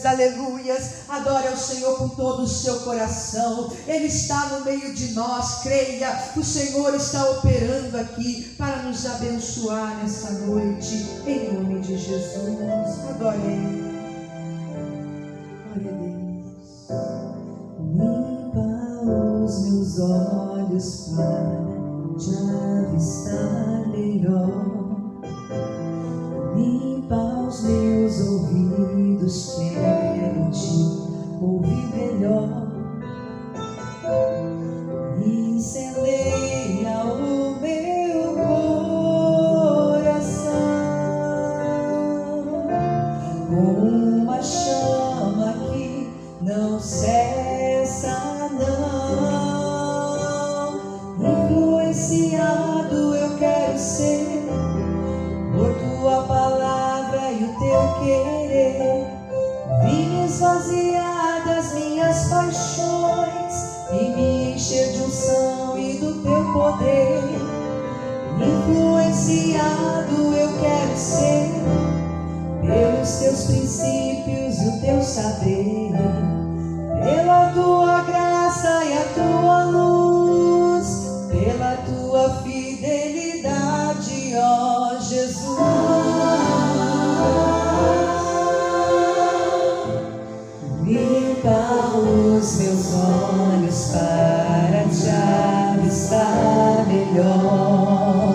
Aleluias, adore ao Senhor com todo o seu coração. Ele está no meio de nós, creia, o Senhor está operando aqui para nos abençoar nessa noite, em nome de Jesus. Adore Ele. Glória a Deus. Limpa os meus olhos para te avistar melhor. Limpa os meus ouvidos, quero te ouvir melhor. Incendeia o meu coração com uma chama que não cessa, não. Influenciado eu quero ser por tua palavra e o teu querer. Vim esvaziar das minhas paixões e me encher de unção e do teu poder. Influenciado eu quero ser pelos teus princípios e o teu saber, pela tua graça e a tua luz, pela tua fidelidade, ó Jesus. Limpa os meus olhos para te avistar melhor.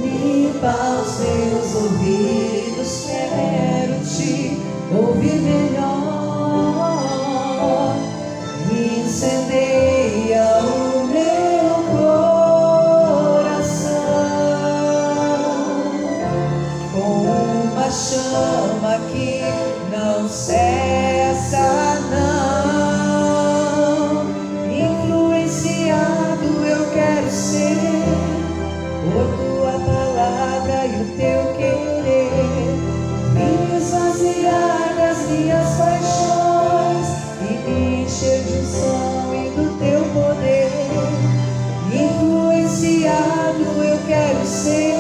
Limpa os meus ouvidos, quero te ouvir melhor. Incendeia o meu coração com uma chama que não cessa, não. Influenciado eu quero ser por tua palavra e o teu querer. Vim esvaziar das minhas paixões e me encher de unção e do teu poder. Influenciado eu quero ser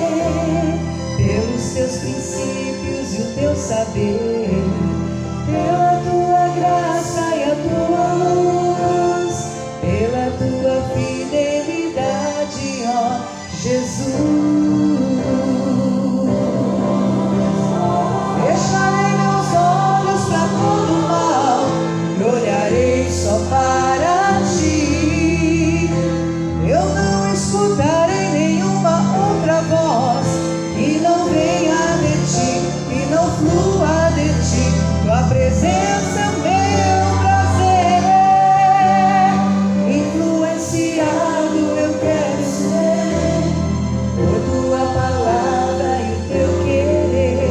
pelos teus princípios e o teu saber, pela tua graça e a tua luz, pela tua fidelidade, ó Jesus. Fecharei meus olhos para todo mal e olharei só para ti. Eu não escutarei nenhuma outra voz que não venha de ti, que não flua de ti. Tua presença é o meu prazer. Influenciado eu quero ser por tua palavra e o teu querer.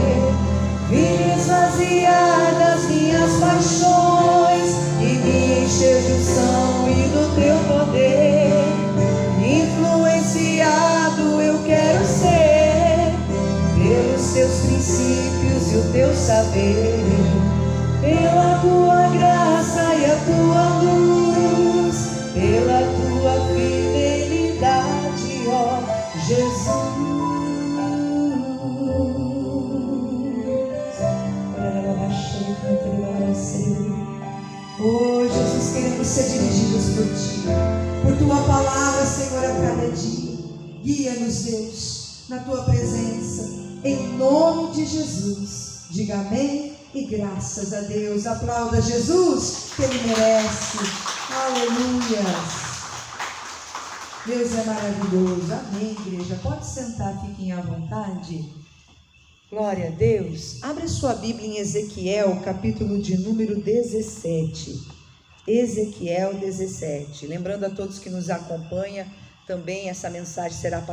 Vim esvaziar das minhas paixões e me encher de unção e do teu poder. Influenciado eu quero ser pelos teus princípios e o teu saber, pela tua graça e a tua luz, pela tua fidelidade, ó Jesus. Oh Jesus, queremos ser dirigidos por ti, por tua palavra, Senhor, a cada dia. Guia-nos, Deus, na tua presença, em nome de Jesus. Diga amém e graças a Deus. Aplauda Jesus, que Ele merece. Aleluia. Deus é maravilhoso. Amém, igreja. Pode sentar, fiquem à vontade. Glória a Deus. Abre sua Bíblia em Ezequiel, capítulo de número 17. Ezequiel 17. Lembrando a todos que nos acompanham, também essa mensagem será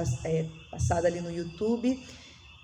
passada ali no YouTube.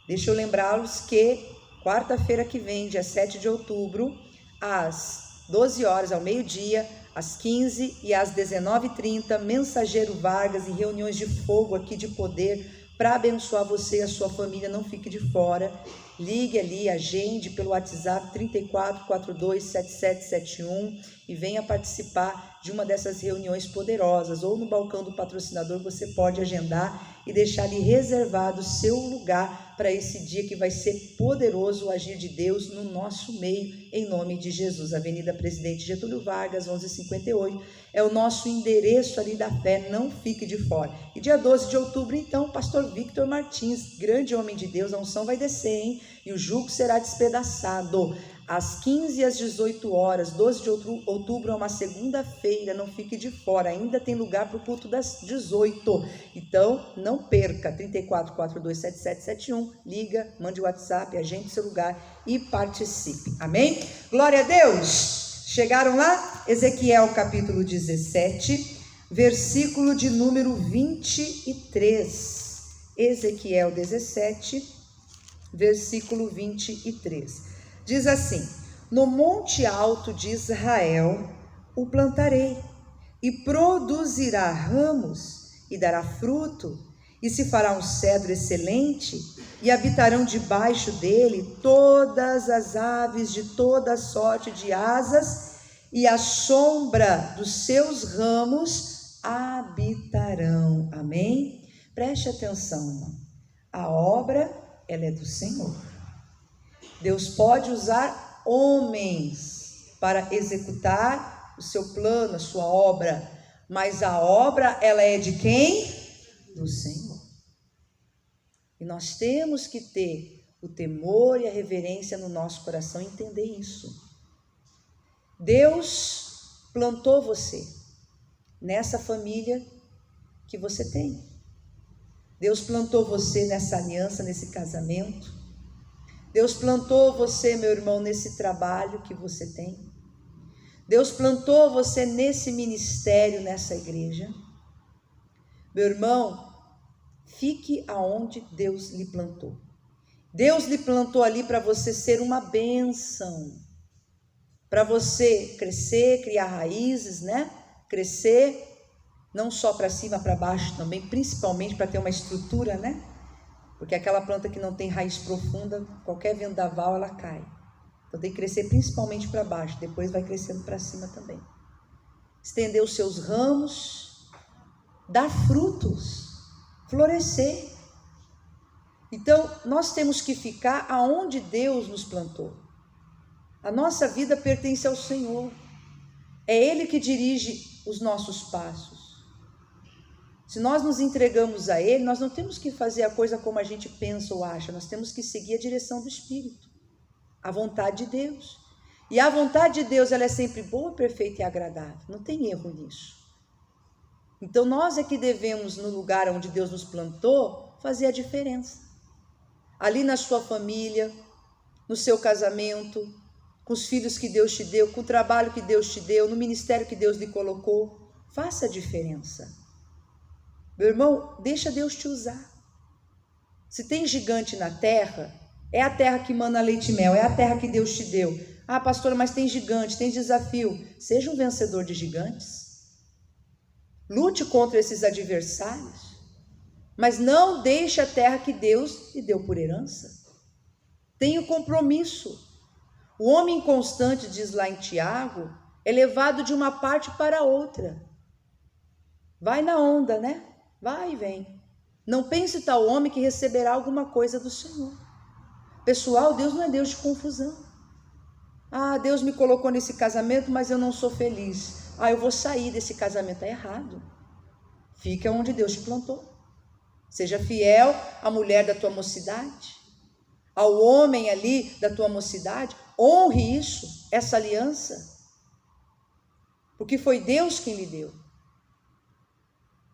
Deixa eu lembrá-los que quarta-feira que vem, dia 7 de outubro, às 12 horas, ao meio-dia, às 15 e às 19h30, Mensageiro Vargas e reuniões de fogo aqui de poder para abençoar você e a sua família. Não fique de fora. Ligue ali, agende pelo WhatsApp 34427771 e venha participar de uma dessas reuniões poderosas, ou no balcão do patrocinador você pode agendar e deixar ali reservado o seu lugar para esse dia que vai ser poderoso o agir de Deus no nosso meio, em nome de Jesus. Avenida Presidente Getúlio Vargas, 1158, é o nosso endereço ali da fé, não fique de fora. E dia 12 de outubro, então, pastor Victor Martins, grande homem de Deus, a unção vai descer, hein? E o jugo será despedaçado. Às 15 e às 18 horas, 12 de outubro é uma segunda-feira, não fique de fora, ainda tem lugar para o culto das 18, então não perca, 34427771, liga, mande o WhatsApp, agende seu lugar e participe, amém? Glória a Deus! Chegaram lá? Ezequiel capítulo 17, versículo de número 23, Ezequiel 17, versículo 23. Diz assim: no monte alto de Israel o plantarei, e produzirá ramos, e dará fruto, e se fará um cedro excelente, e habitarão debaixo dele todas as aves de toda sorte de asas, e à sombra dos seus ramos habitarão. Amém? Preste atenção, irmão. A obra, ela é do Senhor. Deus pode usar homens para executar o seu plano, a sua obra, mas a obra, ela é de quem? Do Senhor. E nós temos que ter o temor e a reverência no nosso coração, entender isso. Deus plantou você nessa família que você tem. Deus plantou você nessa aliança, nesse casamento. Deus plantou você, meu irmão, nesse trabalho que você tem. Deus plantou você nesse ministério, nessa igreja. Meu irmão, fique aonde Deus lhe plantou. Deus lhe plantou ali para você ser uma bênção, para você crescer, criar raízes, né? Crescer, não só para cima, para baixo também, principalmente para ter uma estrutura, né? Porque aquela planta que não tem raiz profunda, qualquer vendaval ela cai. Então tem que crescer principalmente para baixo, depois vai crescendo para cima também. Estender os seus ramos, dar frutos, florescer. Então nós temos que ficar aonde Deus nos plantou. A nossa vida pertence ao Senhor. É Ele que dirige os nossos passos. Se nós nos entregamos a Ele, nós não temos que fazer a coisa como a gente pensa ou acha, nós temos que seguir a direção do Espírito, a vontade de Deus. E a vontade de Deus, ela é sempre boa, perfeita e agradável, não tem erro nisso. Então nós é que devemos, no lugar onde Deus nos plantou, fazer a diferença. Ali na sua família, no seu casamento, com os filhos que Deus te deu, com o trabalho que Deus te deu, no ministério que Deus lhe colocou, faça a diferença. Meu irmão, deixa Deus te usar. Se tem gigante na terra, é a terra que mana leite e mel, é a terra que Deus te deu. Ah, pastora, mas tem gigante, tem desafio. Seja um vencedor de gigantes. Lute contra esses adversários. Mas não deixe a terra que Deus lhe deu por herança. Tenha compromisso. O homem inconstante, diz lá em Tiago, é levado de uma parte para outra. Vai na onda, né? Vai e vem. Não pense tal homem que receberá alguma coisa do Senhor. Pessoal, Deus não é Deus de confusão. Ah, Deus me colocou nesse casamento, mas eu não sou feliz. Ah, eu vou sair desse casamento. É errado. Fica onde Deus te plantou. Seja fiel à mulher da tua mocidade, ao homem ali da tua mocidade. Honre isso, essa aliança. Porque foi Deus quem lhe deu.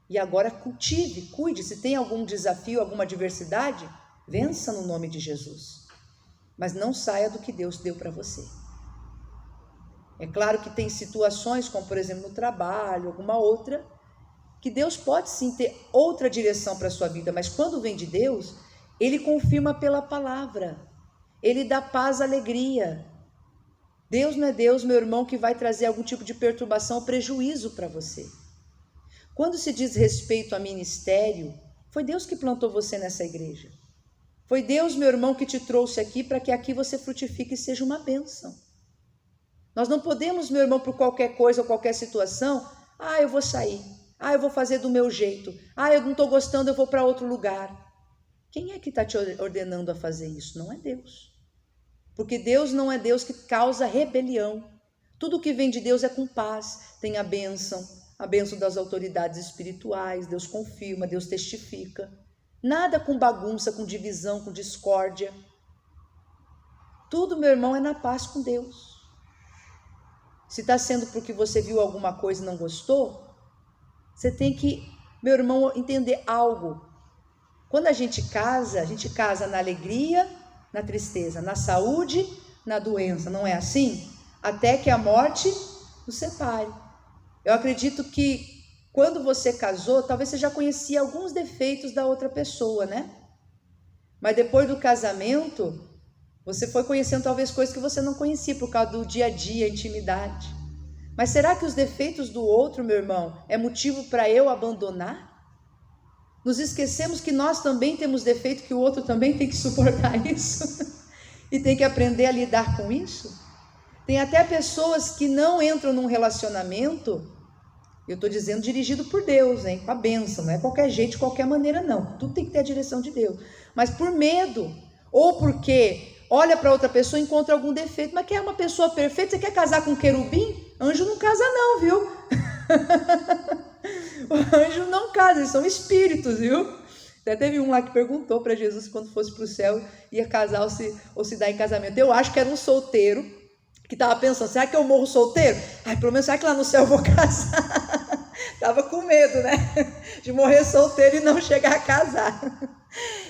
E agora cultive, cuide. Se tem algum desafio, alguma adversidade, vença no nome de Jesus. Mas não saia do que Deus deu para você. É claro que tem situações, como por exemplo no trabalho, alguma outra, que Deus pode sim ter outra direção para a sua vida, mas quando vem de Deus, Ele confirma pela palavra. Ele dá paz, alegria. Deus não é Deus, meu irmão, que vai trazer algum tipo de perturbação ou prejuízo para você. Quando se diz respeito a ministério, foi Deus que plantou você nessa igreja. Foi Deus, meu irmão, que te trouxe aqui para que aqui você frutifique e seja uma bênção. Nós não podemos, meu irmão, por qualquer coisa ou qualquer situação, eu vou sair, eu vou fazer do meu jeito, eu não estou gostando, eu vou para outro lugar. Quem é que está te ordenando a fazer isso? Não é Deus. Porque Deus não é Deus que causa rebelião. Tudo que vem de Deus é com paz. Tem a bênção das autoridades espirituais. Deus confirma, Deus testifica. Nada com bagunça, com divisão, com discórdia. Tudo, meu irmão, é na paz com Deus. Se está sendo porque você viu alguma coisa e não gostou, você tem que, meu irmão, entender algo. Quando a gente casa na alegria, na tristeza, na saúde, na doença, não é assim? Até que a morte nos separe. Eu acredito que quando você casou, talvez você já conhecia alguns defeitos da outra pessoa, né? Mas depois do casamento, você foi conhecendo talvez coisas que você não conhecia por causa do dia a dia, intimidade. Mas será que os defeitos do outro, meu irmão, é motivo para eu abandonar? Nos esquecemos que nós também temos defeito, que o outro também tem que suportar isso e tem que aprender a lidar com isso. Tem até pessoas que não entram num relacionamento, eu estou dizendo dirigido por Deus, hein? Com a bênção, não é qualquer jeito, de qualquer maneira não, tudo tem que ter a direção de Deus, mas por medo, ou porque olha para outra pessoa e encontra algum defeito, mas quer uma pessoa perfeita, você quer casar com um querubim? Anjo não casa não, viu? O anjo não casa, eles são espíritos, viu? Até teve um lá que perguntou para Jesus quando fosse para o céu ia casar ou se dar em casamento. Eu acho que era um solteiro que estava pensando, será que eu morro solteiro? Ai, pelo menos será que lá no céu eu vou casar? Tava com medo, né? De morrer solteiro e não chegar a casar.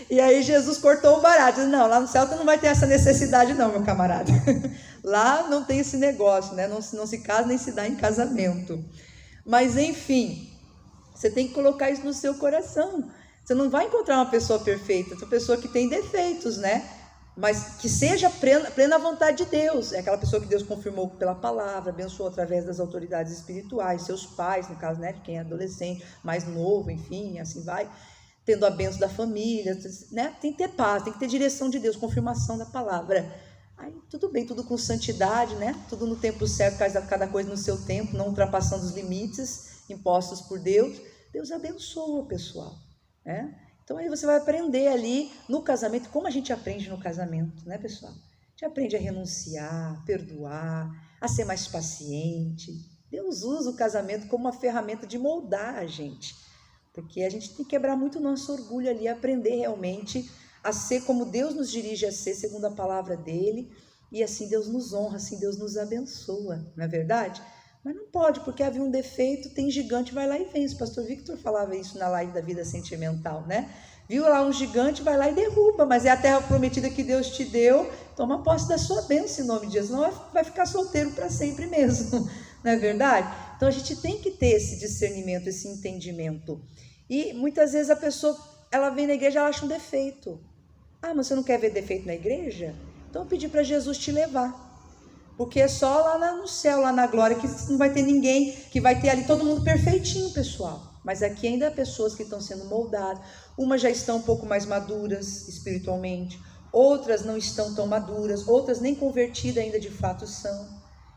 E aí Jesus cortou o barato. Disse, não, lá no céu tu não vai ter essa necessidade não, meu camarada. Lá não tem esse negócio, né? Não se casa nem se dá em casamento. Mas enfim, você tem que colocar isso no seu coração. Você não vai encontrar uma pessoa perfeita, uma pessoa que tem defeitos, né? Mas que seja plena vontade de Deus. É aquela pessoa que Deus confirmou pela palavra, abençoou através das autoridades espirituais, seus pais, no caso, né, de quem é adolescente, mais novo, enfim, assim vai, tendo a bênção da família, né? Tem que ter paz, tem que ter direção de Deus, confirmação da palavra. Aí tudo bem, tudo com santidade, né? Tudo no tempo certo, cada coisa no seu tempo, não ultrapassando os limites impostos por Deus. Deus abençoa o pessoal, né? Então aí você vai aprender ali no casamento, como a gente aprende no casamento, né, pessoal? A gente aprende a renunciar, perdoar, a ser mais paciente. Deus usa o casamento como uma ferramenta de moldar a gente, porque a gente tem que quebrar muito o nosso orgulho ali, aprender realmente a ser como Deus nos dirige a ser, segundo a palavra dele, e assim Deus nos honra, assim Deus nos abençoa, não é verdade? Mas não pode, porque havia um defeito, tem gigante, vai lá e vence. O pastor Victor falava isso na live da vida sentimental, né? Viu lá um gigante, vai lá e derruba, mas é a terra prometida que Deus te deu, toma posse da sua bênção em nome de Jesus, senão vai ficar solteiro para sempre mesmo, não é verdade? Então a gente tem que ter esse discernimento, esse entendimento. E muitas vezes a pessoa, ela vem na igreja, ela acha um defeito. Ah, mas você não quer ver defeito na igreja? Então eu pedi para Jesus te levar. Porque é só lá no céu, lá na glória, que não vai ter ninguém, que vai ter ali todo mundo perfeitinho, pessoal. Mas aqui ainda há pessoas que estão sendo moldadas. Umas já estão um pouco mais maduras espiritualmente, outras não estão tão maduras, outras nem convertidas ainda de fato são.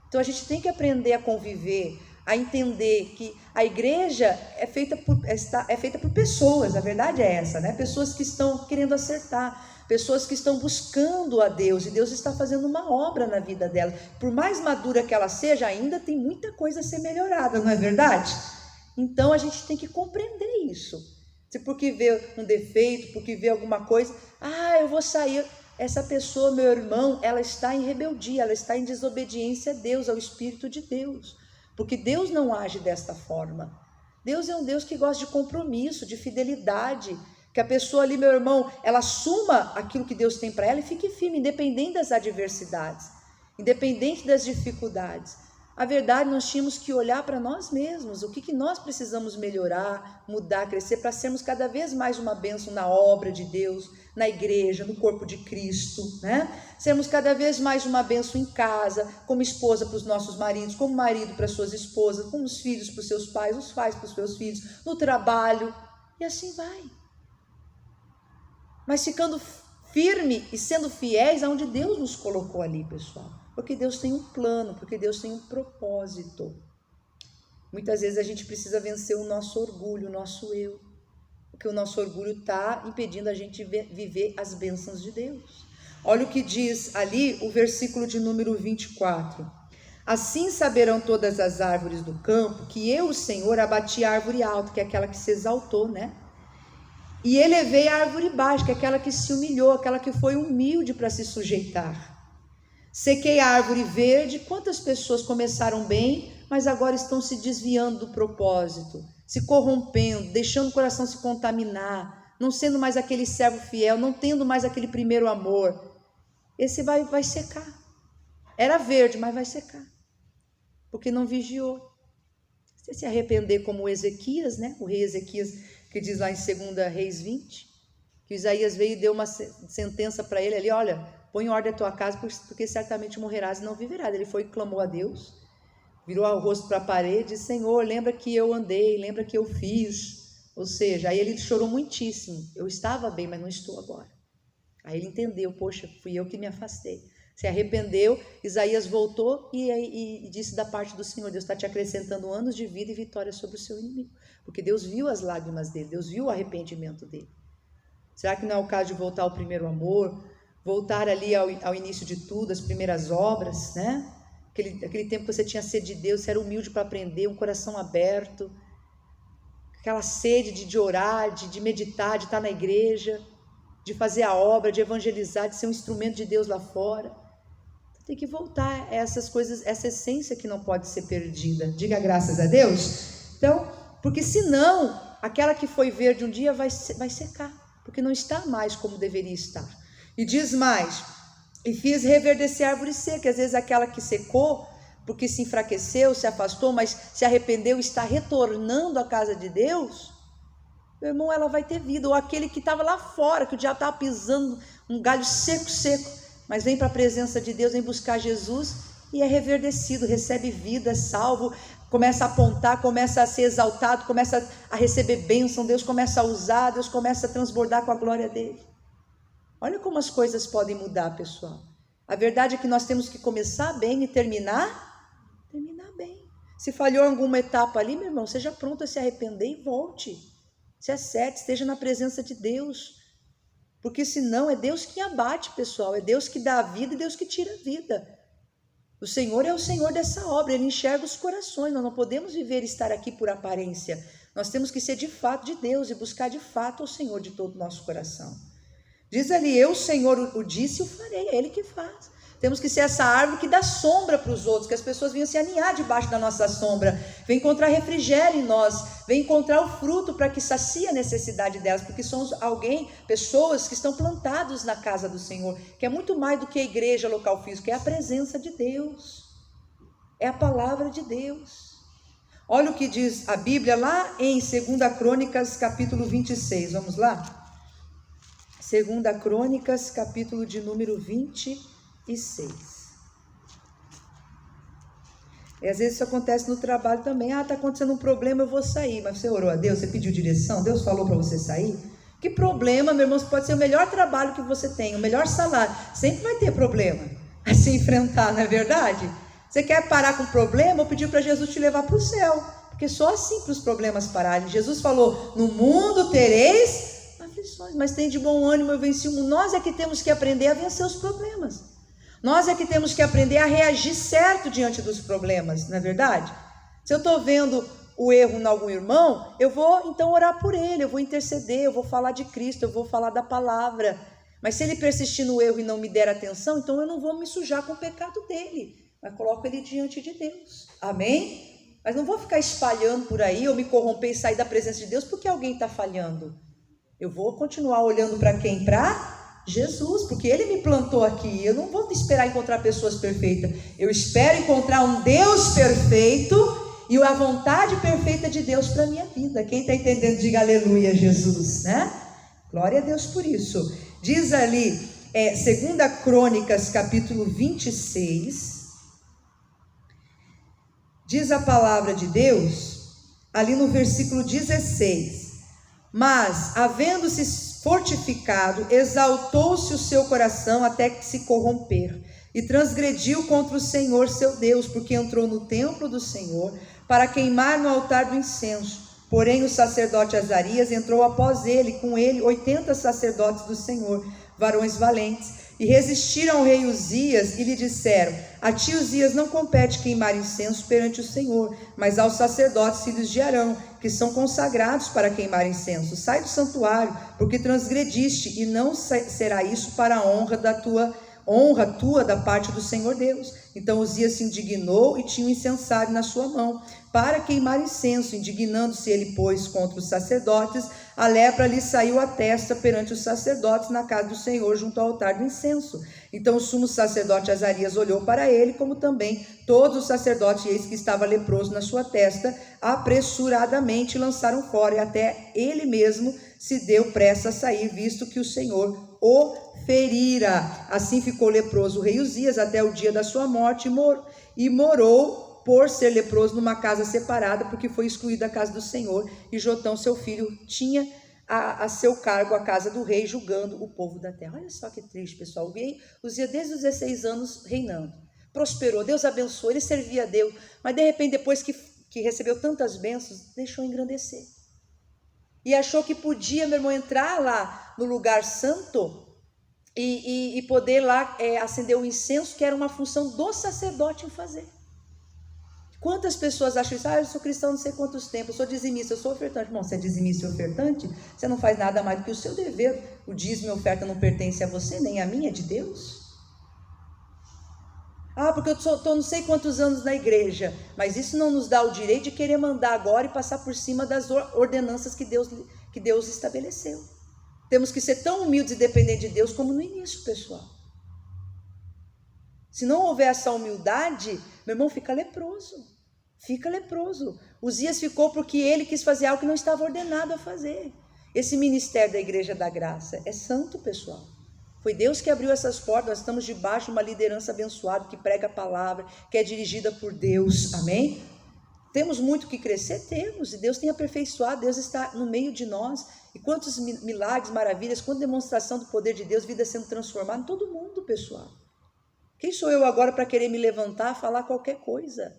Então a gente tem que aprender a conviver, a entender que a igreja é feita por pessoas, a verdade é essa, né? Pessoas que estão querendo acertar, pessoas que estão buscando a Deus, e Deus está fazendo uma obra na vida dela. Por mais madura que ela seja, ainda tem muita coisa a ser melhorada, não é verdade? Então a gente tem que compreender isso. Se porque vê um defeito, porque vê alguma coisa, eu vou sair. Essa pessoa, meu irmão, ela está em rebeldia, ela está em desobediência a Deus, ao Espírito de Deus. Porque Deus não age desta forma. Deus é um Deus que gosta de compromisso, de fidelidade, que a pessoa ali, meu irmão, ela assuma aquilo que Deus tem para ela e fique firme, independente das adversidades, independente das dificuldades. A verdade, nós tínhamos que olhar para nós mesmos, o que nós precisamos melhorar, mudar, crescer, para sermos cada vez mais uma bênção na obra de Deus, na igreja, no corpo de Cristo, né? Sermos cada vez mais uma bênção em casa, como esposa para os nossos maridos, como marido para suas esposas, como os filhos para os seus pais, os pais para os seus filhos, no trabalho, e assim vai. Mas ficando firme e sendo fiéis aonde Deus nos colocou ali, pessoal. Porque Deus tem um plano, porque Deus tem um propósito. Muitas vezes a gente precisa vencer o nosso orgulho, o nosso eu. porque o nosso orgulho está impedindo a gente viver as bênçãos de Deus. Olha o que diz ali o versículo de número 24. Assim saberão todas as árvores do campo que eu, o Senhor, abati a árvore alta, que é aquela que se exaltou, né? E elevei a árvore baixa, que é aquela que se humilhou, aquela que foi humilde para se sujeitar. Sequei a árvore verde. Quantas pessoas começaram bem, mas agora estão se desviando do propósito, se corrompendo, deixando o coração se contaminar, não sendo mais aquele servo fiel, não tendo mais aquele primeiro amor. Esse vai secar. Era verde, mas vai secar, porque não vigiou. Você se arrepender como Ezequias, né? O rei Ezequias, que diz lá em 2 Reis 20, que Isaías veio e deu uma sentença para ele ali: olha, põe em ordem a tua casa, porque certamente morrerás e não viverás. Ele foi e clamou a Deus, virou o rosto para a parede e disse: Senhor, lembra que eu andei, lembra que eu fiz. Ou seja, aí ele chorou muitíssimo. Eu estava bem, mas não estou agora. Aí ele entendeu: poxa, fui eu que me afastei. Se arrependeu. Isaías voltou e disse da parte do Senhor: Deus está te acrescentando anos de vida e vitória sobre o seu inimigo, porque Deus viu as lágrimas dele, Deus viu o arrependimento dele. Será que não é o caso de voltar ao primeiro amor, voltar ali ao início de tudo, as primeiras obras, né? Aquele tempo que você tinha sede de Deus, você era humilde para aprender, um coração aberto, aquela sede de orar, de meditar, de estar na igreja, de fazer a obra, de evangelizar, de ser um instrumento de Deus lá fora. Tem que voltar a essas coisas, essa essência que não pode ser perdida. Diga graças a Deus. Então, porque senão, aquela que foi verde um dia vai secar, porque não está mais como deveria estar. E diz mais: e fiz reverdecer a árvore seca. Às vezes aquela que secou, porque se enfraqueceu, se afastou, mas se arrependeu, está retornando à casa de Deus, meu irmão, ela vai ter vida. Ou aquele que estava lá fora, que o diabo estava pisando um galho seco, mas vem para a presença de Deus, vem buscar Jesus e é reverdecido, recebe vida, é salvo, começa a apontar, começa a ser exaltado, começa a receber bênção, Deus começa a usar, Deus começa a transbordar com a glória dele. Olha como as coisas podem mudar, pessoal. A verdade é que nós temos que começar bem e terminar bem. Se falhou em alguma etapa ali, meu irmão, seja pronto a se arrepender e volte. Se acerte, esteja na presença de Deus. Porque senão é Deus que abate, pessoal. É Deus que dá a vida e Deus que tira a vida. O Senhor é o Senhor dessa obra. Ele enxerga os corações. Nós não podemos viver e estar aqui por aparência. Nós temos que ser de fato de Deus e buscar de fato o Senhor de todo o nosso coração. Diz ali: eu, Senhor, o disse e o farei. É Ele que faz. Temos que ser essa árvore que dá sombra para os outros, que as pessoas venham se aninhar debaixo da nossa sombra, venham encontrar refrigério em nós, venham encontrar o fruto para que sacie a necessidade delas, porque somos pessoas que estão plantados na casa do Senhor, que é muito mais do que a igreja local físico, é a presença de Deus, é a palavra de Deus. Olha o que diz a Bíblia lá em 2 Crônicas, capítulo 26, vamos lá? 2 Crônicas, capítulo de número 26. E às vezes isso acontece no trabalho também. Está acontecendo um problema, eu vou sair. Mas você orou a Deus, você pediu direção, Deus falou para você sair? Que problema, meu irmão, pode ser o melhor trabalho que você tem, o melhor salário, sempre vai ter problema a se enfrentar, não é verdade? Você quer parar com o problema, ou pedir para Jesus te levar para o céu, porque só assim para os problemas pararem. Jesus falou: no mundo tereis aflições, mas tem de bom ânimo, eu venci o mundo. Nós é que temos que aprender a vencer os problemas. Nós é que temos que aprender a reagir certo diante dos problemas, não é verdade? Se eu estou vendo o erro em algum irmão, eu vou então orar por ele, eu vou interceder, eu vou falar de Cristo, eu vou falar da palavra. Mas se ele persistir no erro e não me der atenção, então eu não vou me sujar com o pecado dele, mas coloco ele diante de Deus. Amém? Mas não vou ficar espalhando por aí, ou me corromper e sair da presença de Deus porque alguém está falhando. Eu vou continuar olhando para quem? Para Jesus, porque Ele me plantou aqui. Eu não vou esperar encontrar pessoas perfeitas. Eu espero encontrar um Deus perfeito e a vontade perfeita de Deus para a minha vida. Quem está entendendo, diga aleluia, Jesus, né? Glória a Deus por isso. Diz ali, 2 Crônicas, capítulo 26. Diz a palavra de Deus, ali no versículo 16. Mas, havendo-se fortificado, exaltou-se o seu coração até que se corromper, e transgrediu contra o Senhor seu Deus, porque entrou no templo do Senhor para queimar no altar do incenso, Porém o sacerdote Azarias entrou após ele, com ele 80 sacerdotes do Senhor, varões valentes, e resistiram ao rei Uzias e lhe disseram: a ti, Uzias, não compete queimar incenso perante o Senhor, mas aos sacerdotes filhos de Arão, que são consagrados para queimar incenso. Sai do santuário, porque transgrediste, e não será isso para a honra tua da parte do Senhor Deus. Então Uzias se indignou e tinha um incensário na sua mão para queimar incenso. Indignando-se ele, pois, contra os sacerdotes, a lepra lhe saiu à testa perante os sacerdotes na casa do Senhor, junto ao altar do incenso. Então o sumo sacerdote Azarias olhou para ele, como também todos os sacerdotes, e eis que estava leproso na sua testa. Apressuradamente lançaram fora, e até ele mesmo se deu pressa a sair, visto que o Senhor o ferira. Assim ficou leproso o rei Uzias até o dia da sua morte, e morou por ser leproso numa casa separada, porque foi excluído da casa do Senhor, e Jotão seu filho tinha a seu cargo a casa do rei, julgando o povo da terra. Olha só que triste, pessoal. O rei Uzias desde os 16 anos reinando, prosperou, Deus abençoou, ele servia a Deus, mas de repente, depois que recebeu tantas bênçãos, deixou engrandecer, e achou que podia, meu irmão, entrar lá no lugar santo e poder lá acender o incenso, que era uma função do sacerdote em fazer. Quantas pessoas acham isso? Eu sou cristão não sei quantos tempos, eu sou dizimista, eu sou ofertante. Bom, você é dizimista e ofertante, você não faz nada mais do que o seu dever. O dízimo e a oferta não pertence a você, nem a mim, é de Deus. Porque eu estou não sei quantos anos na igreja, mas isso não nos dá o direito de querer mandar agora e passar por cima das ordenanças que Deus estabeleceu. Temos que ser tão humildes e dependentes de Deus como no início, pessoal. Se não houver essa humildade, meu irmão, fica leproso. Fica leproso. Uzias ficou porque ele quis fazer algo que não estava ordenado a fazer. Esse ministério da Igreja da Graça é santo, pessoal. Foi Deus que abriu essas portas. Nós estamos debaixo de uma liderança abençoada, que prega a palavra, que é dirigida por Deus. Amém? Temos muito que crescer? Temos. E Deus tem aperfeiçoado. Deus está no meio de nós. E quantos milagres, maravilhas, quanta demonstração do poder de Deus, vida sendo transformada em todo mundo, pessoal. Quem sou eu agora para querer me levantar, falar qualquer coisa?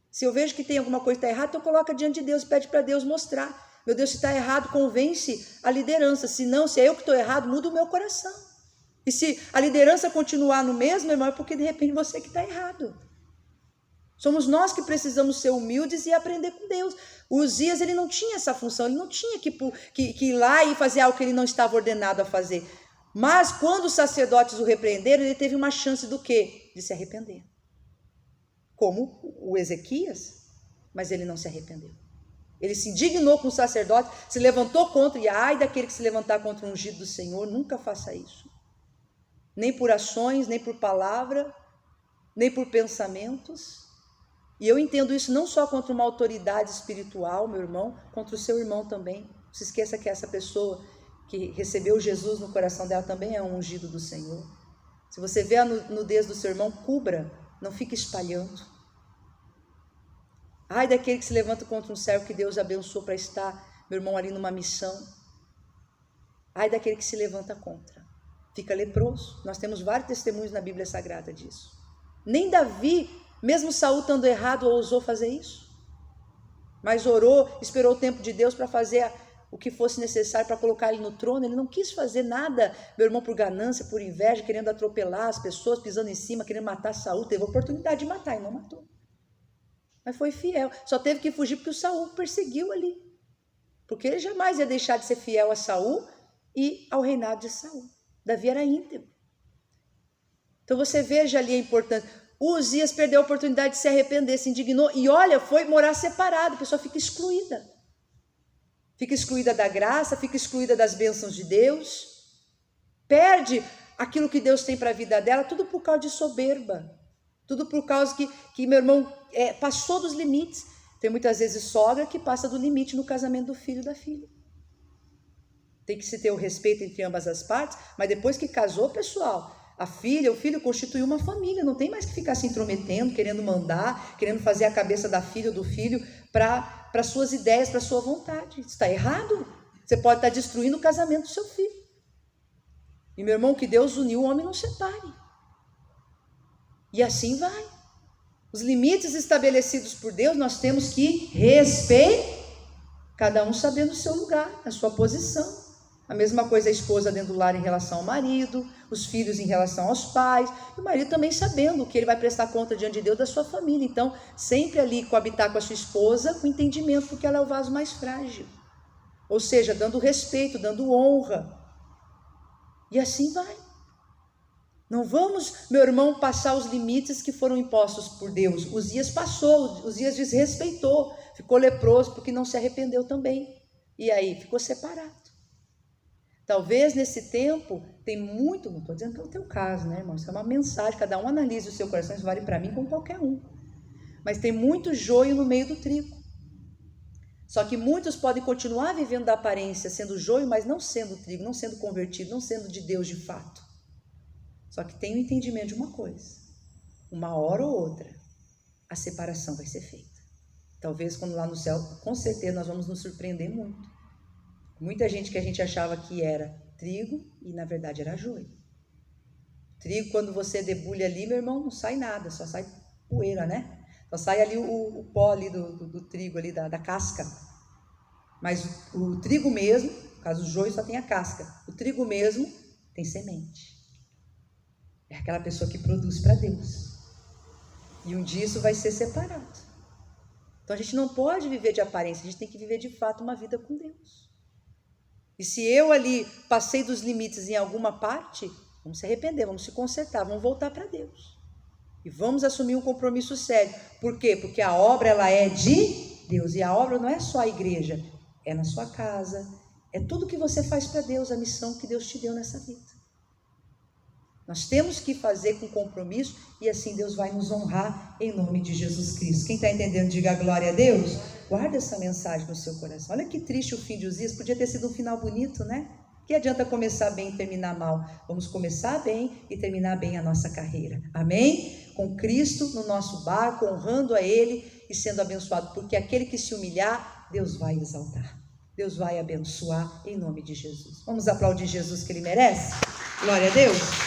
Se eu vejo que tem alguma coisa que está errada, então coloca diante de Deus, pede para Deus mostrar. Meu Deus, se está errado, convence a liderança. Se não, se é eu que estou errado, muda o meu coração. E se a liderança continuar no mesmo, irmão, é porque de repente você que está errado. Somos nós que precisamos ser humildes e aprender com Deus. O Uzias, ele não tinha essa função, ele não tinha que ir lá e fazer algo que ele não estava ordenado a fazer. Mas quando os sacerdotes o repreenderam, ele teve uma chance do quê? De se arrepender. Como o Ezequias, mas ele não se arrependeu. Ele se indignou com o sacerdote, se levantou contra, e ai daquele que se levantar contra o ungido do Senhor, nunca faça isso. Nem por ações, nem por palavra, nem por pensamentos. E eu entendo isso não só contra uma autoridade espiritual, meu irmão, contra o seu irmão também. Não se esqueça que essa pessoa que recebeu Jesus no coração dela também é um ungido do Senhor. Se você vê a nudez do seu irmão, cubra, não fique espalhando. Ai daquele que se levanta contra um servo que Deus abençoou para estar, meu irmão, ali numa missão. Ai daquele que se levanta contra, fica leproso. Nós temos vários testemunhos na Bíblia Sagrada disso. Nem Davi, mesmo Saul estando errado, ousou fazer isso. Mas orou, esperou o tempo de Deus para fazer o que fosse necessário para colocar ele no trono. Ele não quis fazer nada, meu irmão, por ganância, por inveja, querendo atropelar as pessoas, pisando em cima, querendo matar Saul. Teve a oportunidade de matar e não matou. Mas foi fiel. Só teve que fugir porque o Saul perseguiu ali. Porque ele jamais ia deixar de ser fiel a Saul e ao reinado de Saul. Davi era íntegro. Então você veja ali a importância. O Uzias perdeu a oportunidade de se arrepender, se indignou. E olha, foi morar separado. A pessoa fica excluída. Fica excluída da graça, fica excluída das bênçãos de Deus, perde aquilo que Deus tem para a vida dela, tudo por causa de soberba, tudo por causa que meu irmão passou dos limites. Tem muitas vezes sogra que passa do limite no casamento do filho e da filha. Tem que se ter o respeito entre ambas as partes, mas depois que casou, pessoal, a filha, o filho constituiu uma família, não tem mais que ficar se intrometendo, querendo mandar, querendo fazer a cabeça da filha ou do filho para suas ideias, para sua vontade. Isso está errado. Você pode estar destruindo o casamento do seu filho. E meu irmão, que Deus uniu, o homem não separe. E assim vai. Os limites estabelecidos por Deus nós temos que respeitar. Cada um sabendo o seu lugar, a sua posição. A mesma coisa a esposa dentro do lar em relação ao marido, os filhos em relação aos pais, e o marido também sabendo que ele vai prestar conta diante de Deus da sua família. Então, sempre ali coabitar com a sua esposa com entendimento, porque ela é o vaso mais frágil. Ou seja, dando respeito, dando honra. E assim vai. Não vamos, meu irmão, passar os limites que foram impostos por Deus. Uzias passou, Uzias desrespeitou, ficou leproso porque não se arrependeu também. E aí ficou separado. Talvez nesse tempo tem muito, não estou dizendo que é o teu caso, né, irmão? Isso é uma mensagem, cada um analise o seu coração, isso vale para mim como qualquer um. Mas tem muito joio no meio do trigo. Só que muitos podem continuar vivendo da aparência, sendo joio, mas não sendo trigo, não sendo convertido, não sendo de Deus de fato. Só que tem o entendimento de uma coisa: uma hora ou outra, a separação vai ser feita. Talvez quando lá no céu, com certeza nós vamos nos surpreender muito. Muita gente que a gente achava que era trigo e na verdade era joio. Trigo, quando você debulha ali, meu irmão, não sai nada, só sai poeira, né? Só sai ali o pó ali do trigo, ali da casca. Mas o trigo mesmo, no caso o joio só tem a casca, o trigo mesmo tem semente. É aquela pessoa que produz para Deus. E um dia isso vai ser separado. Então a gente não pode viver de aparência, a gente tem que viver de fato uma vida com Deus. E se eu ali passei dos limites em alguma parte, vamos se arrepender, vamos se consertar, vamos voltar para Deus. E vamos assumir um compromisso sério. Por quê? Porque a obra ela é de Deus. E a obra não é só a igreja, é na sua casa, é tudo que você faz para Deus, a missão que Deus te deu nessa vida. Nós temos que fazer com compromisso e assim Deus vai nos honrar em nome de Jesus Cristo. Quem está entendendo, diga glória a Deus. Guarda essa mensagem no seu coração. Olha que triste o fim de Uzias, podia ter sido um final bonito, né? Que adianta começar bem e terminar mal? Vamos começar bem e terminar bem a nossa carreira. Amém? Com Cristo no nosso barco, honrando a Ele e sendo abençoado. Porque aquele que se humilhar, Deus vai exaltar. Deus vai abençoar em nome de Jesus. Vamos aplaudir Jesus que Ele merece? Glória a Deus.